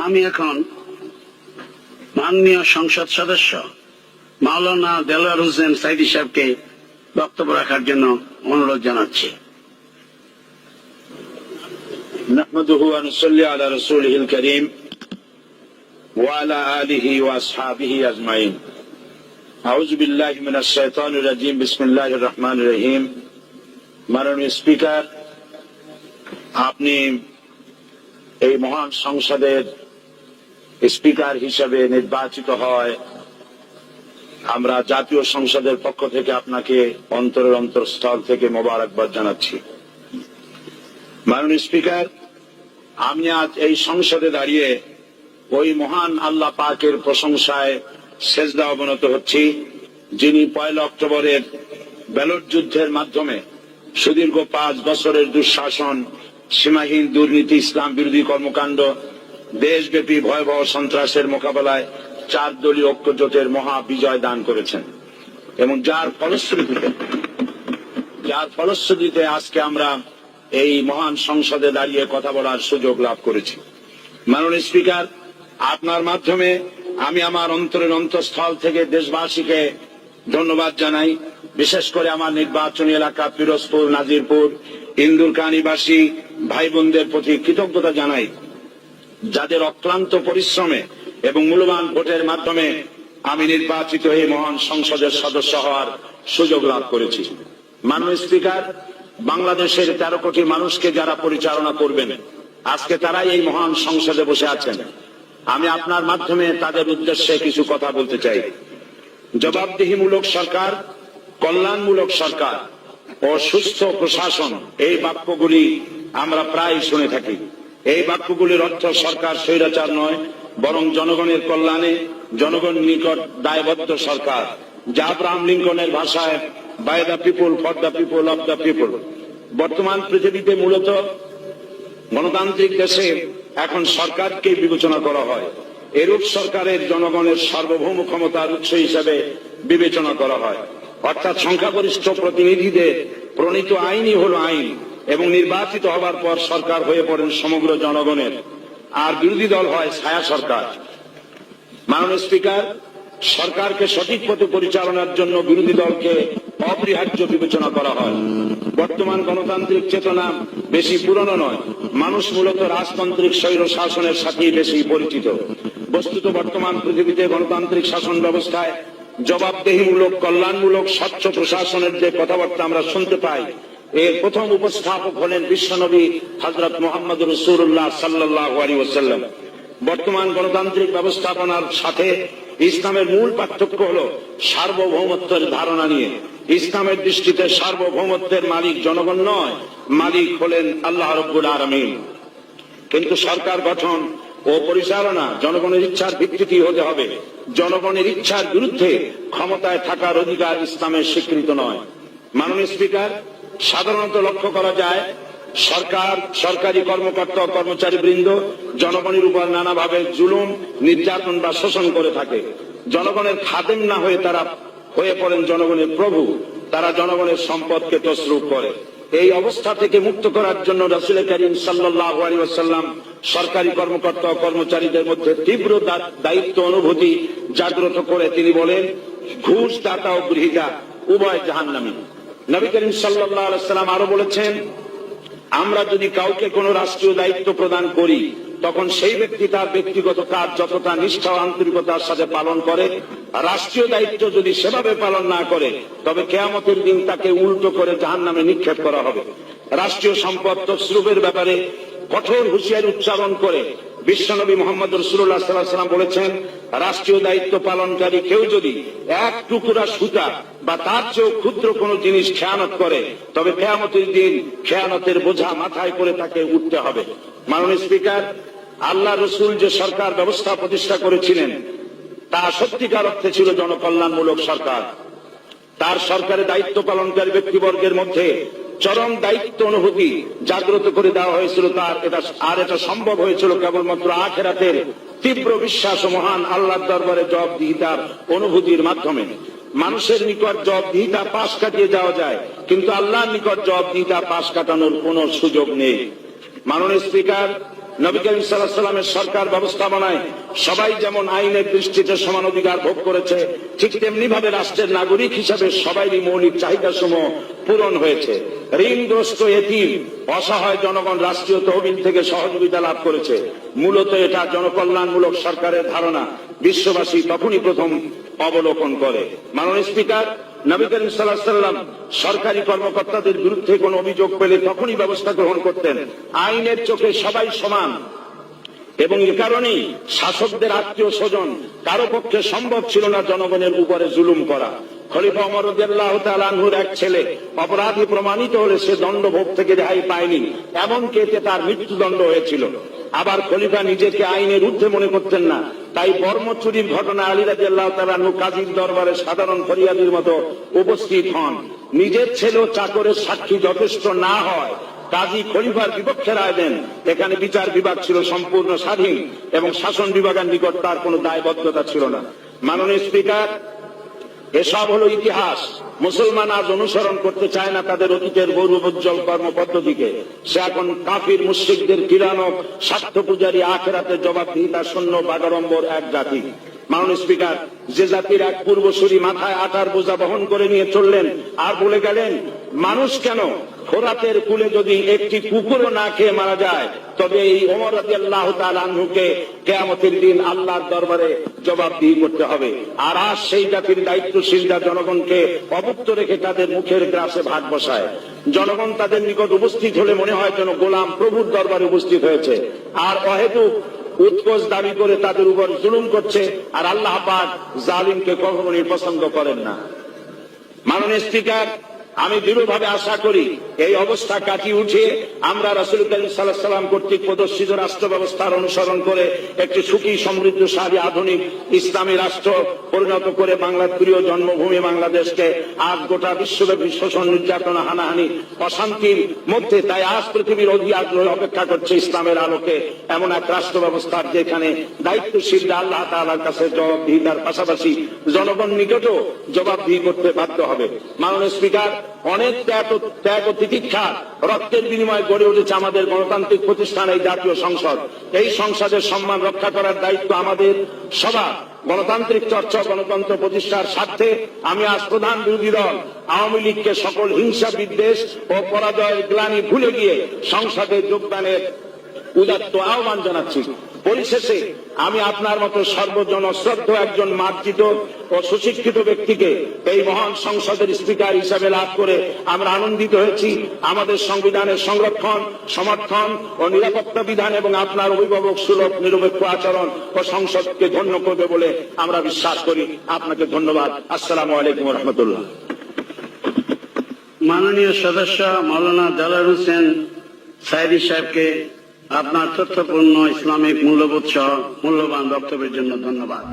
আমি এখন মাননীয় সংসদ সদস্য মাওলানা দেলোয়ার হোসেন সাইদি সাহেবকে বক্তব্য রাখার জন্য অনুরোধ জানাচ্ছি। نحمده ونصلي على رسوله الكريم وعلى آله وأصحابه أجمعين أعوذ بالله من الشيطان الرجيم بسم الله الرحمن الرحيم মাননীয় স্পিকার, আপনি এই মহান সংসদের স্পিকার হিসেবে নির্বাচিত হয় আমরা জাতীয় সংসদের পক্ষ থেকে আপনাকে অন্তরের অন্তঃস্থল থেকে মোবারকবাদ জানাচ্ছি। মাননীয় স্পিকার, আমি আজ এই সংসদে দাঁড়িয়ে ওই মহান আল্লাহ পাকের প্রশংসায় সেজদা অবনত হচ্ছি, যিনি 1 অক্টোবরের ব্যালট যুদ্ধের মাধ্যমে সুদীর্ঘ 5 বছরের দুঃশাসন, সীমাহীন দুর্নীতি, ইসলাম বিরোধী কর্মকাণ্ড, দেশব্যাপী ভয়াবহ সন্ত্রাসের মোকাবেলায় 4 দলীয় ঐক্যজোটের মহা বিজয় দান করেছেন এবং যার ফলশ্রুতিতে আজকে আমরা এই মহান সংসদে দাঁড়িয়ে কথা বলার সুযোগ লাভ করেছি। মাননীয় স্পিকার, আপনার মাধ্যমে আমি আমার অন্তরের অন্তঃস্থল থেকে দেশবাসীকে ধন্যবাদ জানাই। বিশেষ করে আমার নির্বাচনী এলাকা পিরোজপুর, নাজিরপুর, ইন্দুরকানীবাসী ভাই বোনদের প্রতি কৃতজ্ঞতা জানাই, যাদের অক্লান্ত পরিশ্রমে এবং মূল্যবান ভোটের মাধ্যমে আমি নির্বাচিত হয়ে মহান সংসদের সদস্য হওয়ার সুযোগ লাভ করেছি। মাননীয় স্পিকার, বাংলাদেশের 13 কোটি মানুষকে যারা পরিচালনা করবেন আজকে তারাই এই মহান সংসদে বসে আছেন। আমি আপনার মাধ্যমে তাদের উদ্দেশ্যে কিছু কথা বলতে চাই। জবাবদিহিমূলক সরকার, কল্যাণমূলক সরকার ও সুস্থ প্রশাসন, এই বাক্যগুলি আমরা প্রায় শুনে থাকি। এই বাক্যগুলির অর্থ সরকার স্বৈরাচার নয়, বরং জনগণের কল্যাণে জনগণ নিকট দায়বদ্ধ সরকার, যা আব্রাহাম লিঙ্কনের ভাষায় by the people, for the people, of the people. বর্তমান পৃথিবীতে মূলত গণতান্ত্রিক দেশে এখন সরকারকে বিবেচনা করা হয়। এরূপ সরকারের জনগণের সার্বভৌম ক্ষমতার উৎস হিসেবে বিবেচনা করা হয়, অর্থাৎ সংখ্যাগরিষ্ঠ প্রতিনিধিদের প্রণীত আইনই হল আইন এবং নির্বাচিত হবার পর সরকার হয়ে পড়েন সমগ্র জনগণের, আর বিরোধী দল হয় ছায়া সরকার। মাননীয় স্পিকার, সরকারকে সঠিক পথে পরিচালনার জন্য বিরোধী দলকে অপরিহার্য বিবেচনা করা হয়। বর্তমান গণতান্ত্রিক চেতনা বেশি পুরনো নয়, মানুষ মূলত রাজতান্ত্রিক স্বৈর শাসনের সাথেই বেশি পরিচিত। বস্তুত বর্তমান পৃথিবীতে গণতান্ত্রিক শাসন ব্যবস্থায় জবাবদিহিমূলক, কল্যাণমূলক, স্বচ্ছ প্রশাসনের যে কথাবার্তা আমরা শুনতে পাই, এর প্রথম উপস্থাপক হলেন বিশ্বনবী হযরত মুহাম্মদ রাসূলুল্লাহ সাল্লাল্লাহু আলাইহি ওয়াসাল্লাম। বর্তমান গণতান্ত্রিক ব্যবস্থাপনার সাথে ইসলামের মূল পার্থক্য হল সার্বভৌমত্বের ধারণা নিয়ে। ইসলামের দৃষ্টিতে সার্বভৌমত্বের মালিক জনগণ নয়, মালিক হলেন আল্লাহ রাব্বুল আলামিন। কিন্তু সরকার গঠন ও পরিচালনা জনগণের ইচ্ছার ভিত্তিতে হতে হবে। জনগণের ইচ্ছার বিরুদ্ধে ক্ষমতায় থাকার অধিকার ইসলামের স্বীকৃত নয়। মাননীয় স্পিকার, সাধারণত লক্ষ্য করা যায় সরকার, সরকারি কর্মকর্তা ও কর্মচারী বৃন্দ জনগণের উপর নানাভাবে জুলুম, নির্যাতন বা শোষণ করে থাকে। জনগণের খাদেম না হয়ে তারা হয়ে পড়েন জনগণের প্রভু। তারা জনগণের সম্পদকে তসরুপ করে। এই অবস্থা থেকে মুক্ত করার জন্য রাসূল করিম সাল্লাল্লাহু আলাইহি ওয়াসাল্লাম সরকারি কর্মকর্তা ও কর্মচারীদের মধ্যে তীব্র দায়িত্ব অনুভূতি জাগ্রত করে তিনি বলেন, ঘুষ দাতা ও গৃহীতা উভয় জাহান্নামী। নবী করিম সাল্লাল্লাহু আলাইহি ওয়াসাল্লাম আরো বলেছেন, আমরা যদি কাউকে কোনো রাষ্ট্রীয় দায়িত্ব প্রদান করি তখন সেই ব্যক্তি তার ব্যক্তিগত কাজ যতটা নিষ্ঠা ও আন্তরিকতার সাথে পালন করে, রাষ্ট্রীয় দায়িত্ব যদি সেভাবে পালন না করে তবে কিয়ামতের দিন তাকে উল্টো করে জাহান্নামে নিক্ষেপ করা হবে। রাষ্ট্রীয় সম্পদ তসরুফের ব্যাপারে কঠোর হুঁশিয়ারি উচ্চারণ করে বিশ্বনবী মুহাম্মদ রাসূলুল্লাহ সাল্লাল্লাহু আলাইহি ওয়াসাল্লাম বলেছেন, রাষ্ট্রীয় দায়িত্ব পালনকারী কেউ যদি 1 টুকরা সুতা বা তার চেয়েও ক্ষুদ্র কোনো জিনিস খেয়ানত করে তবে কিয়ামতের দিন খেয়ানতের বোঝা মাথায় করে তাকে উঠতে হবে। মাননীয় স্পিকার, আল্লাহ রসুল যে সরকার ব্যবস্থা প্রতিষ্ঠা করেছিলেন তা সত্যিকার অর্থে ছিল জনকল্যাণমূলক সরকার। তার সরকারে দায়িত্ব পালনকারী ব্যক্তিবর্গের মধ্যে চরম দায়িত্ব অনুভূতি জাগ্রত করে দেওয়া হয়েছিল। এটা সম্ভব হয়েছিল কেবলমাত্র আখিরাতের তীব্র বিশ্বাস ও মহান আল্লাহর দরবারে জবাবদিহিতার অনুভূতির মাধ্যমে। মানুষের নিকট জবাবদিহিতা পাশ কাটিয়ে যাওয়া যায়, কিন্তু আল্লাহর নিকট জবাবদিহিতা পাশ কাটানোর কোনো সুযোগ নেই। মাননীয় স্পিকার, নবী করিম সাল্লাল্লাহু আলাইহি ওয়াসাল্লামের সরকার ব্যবস্থাপনায় সবাই যেমন আইনের দৃষ্টিতে সমান অধিকার ভোগ করেছে, ঠিক তেমনি ভাবে রাষ্ট্রের নাগরিক হিসাবে সবারই মৌলিক চাহিদাসমূহ পূরণ হয়েছে। ঋণগ্রস্ত এতিম অসহায় জনগণ রাষ্ট্রীয় তহবিল থেকে সহযোগিতা লাভ করেছে। মূলত এটা জনকল্যাণমূলক সরকারের ধারণা বিশ্ববাসী তখনই প্রথম অবলোকন করে। মাননীয় স্পিকার, নবী করিম সাল্লাল্লাহু আলাইহি ওয়াসাল্লাম সরকারি কর্মকর্তাদের বিরুদ্ধে কোনো অভিযোগ পেলে তখনই ব্যবস্থা গ্রহণ করতেন। আইনের চোখে সবাই সমান এবং এ কারণেই শাসকদের আত্মীয় স্বজন কারো পক্ষে সম্ভব ছিল না জনগণের উপরে জুলুম করা। খলিফা ওমর রাদিয়াল্লাহু তাআলা আনহুর এক ছেলে অপরাধী প্রমাণিত হলে সে দণ্ডভোগ থেকে রেহাই পায়নি, এমনকি এতে তার মৃত্যুদণ্ড হয়েছিল। আবার খলিফা নিজেকে আইনের ঊর্ধ্বে মনে করতেন না, তাই বর্ম চুরির ঘটনা আলী রাদিয়াল্লাহু তাআলা আনহু কাজীর দরবারে সাধারণ ফরিয়াদির মতো উপস্থিত হন। নিজের ছেলে ও চাকরের সাক্ষী যথেষ্ট না হয় কাজী খলিফার বিপক্ষে রায় দেন। এখানে বিচার বিভাগ ছিল সম্পূর্ণ স্বাধীন এবং শাসন বিভাগের নিকট তার কোনো দায়বদ্ধতা ছিল না। মাননীয় স্পিকার, এসব হলো ইতিহাস। মুসলমান আজ অনুসরণ করতে চায় না তাদের অতীতের গৌরবোজ্জ্বল কর্মপদ্ধতিকে। সে এখন কাফির মুশরিকদের কিরানক স্বার্থ পূজারী আখেরাতে জবাবদিহিতা শূন্য বাগাড়ম্বর এক জাতি। মাননীয় স্পিকার, যে জাতির এক পূর্বসূরি মাথায় আটার বোঝা বহন করে নিয়ে চললেন আর বলে গেলেন মানুষ কেন ফোরাতের কূলে যদি একটি কুকুরও না খেয়ে মারা যায়, তবে এই ওমর রাদিয়াল্লাহু তাআলা আনহুকে কিয়ামতের দিন আল্লাহর দরবারে জবাবদিহি করতে হবে। আর আজ সেই জাতির দায়িত্বশীলরা জনগণকে অভুক্ত রেখে তাদের মুখের গ্রাসে ভাগ বসায়। জনগণ তাদের নিকট উপস্থিত হলে মনে হয় যেন গোলাম প্রভুর দরবারে উপস্থিত হয়েছে, আর অহেতুক উৎকোচ দাবি করে তাদের উপর জুলুম করছে। আর আল্লাহ পাক জালিমকে কখনোই পছন্দ করেন না। মাননীয় স্পিকার, আমি দৃঢ়ভাবে আশা করি এই অবস্থা কাটিয়ে উঠিয়ে আমরা রাসূল করিম সাল্লাল্লাহু আলাইহি ওয়াসাল্লাম কর্তৃক প্রদর্শিত রাষ্ট্র ব্যবস্থার অনুসরণ করে একটি সুখী সমৃদ্ধশালী আধুনিক ইসলামী রাষ্ট্র পরিণত করে বাংলার প্রিয় জন্মভূমি বাংলাদেশকে আজ গোটা বিশ্বব্যাপী শোষণ, নির্যাতন, হানাহানি, অশান্তির মধ্যে তাই আজ পৃথিবীর অধি আগ্রহে অপেক্ষা করছে ইসলামের আলোকে এমন এক রাষ্ট্র ব্যবস্থার যেখানে দায়িত্বশীলরা আল্লাহ তাআলার কাছে জবাবদিহিতার পাশাপাশি জনগণ নিকটও জবাবদিহি করতে বাধ্য হবে। মাননীয় স্পিকার, অনেক ত্যাগ ও তিতিক্ষা রক্তের বিনিময়ে গড়ে উঠেছে আমাদের গণতান্ত্রিক প্রতিষ্ঠান এই জাতীয় সংসদ। এই সংসদের সম্মান রক্ষা করার দায়িত্ব আমাদের সবার। গণতান্ত্রিক চর্চা, গণতন্ত্র প্রতিষ্ঠার স্বার্থে আমি আজ প্রধান বিরোধী দল আওয়ামী লীগকে সকল হিংসা, বিদ্বেষ ও পরাজয়ের গ্লানি ভুলে গিয়ে সংসদে যোগদানের উদাত্ত আহ্বান জানাচ্ছি। পরিশেষে আমি আপনার মতো সর্বজনশ্রদ্ধ একজন মার্জিত ও সুশিক্ষিত ব্যক্তিকে এই মহান সংসদের স্পিকার হিসাবে লাভ করে আমরা আনন্দিত হয়েছি। আমাদের সংবিধানের সংরক্ষণ, সমর্থন ও নিরাপত্তা বিধান এবং আপনার অভিভাবক সুলভ নিরপেক্ষ আচরণ ও সংসদকে ধন্য করবে বলে আমরা বিশ্বাস করি। আপনাকে ধন্যবাদ। আসসালামু আলাইকুম ওয়া রাহমাতুল্লাহ। মাননীয় সদস্য মাওলানা দেলোয়ার হোসেন সাঈদী সাহেবকে আপনার তথ্যপূর্ণ ইসলামিক মূল্যবোধ সহ মূল্যবান বক্তব্যের জন্য ধন্যবাদ।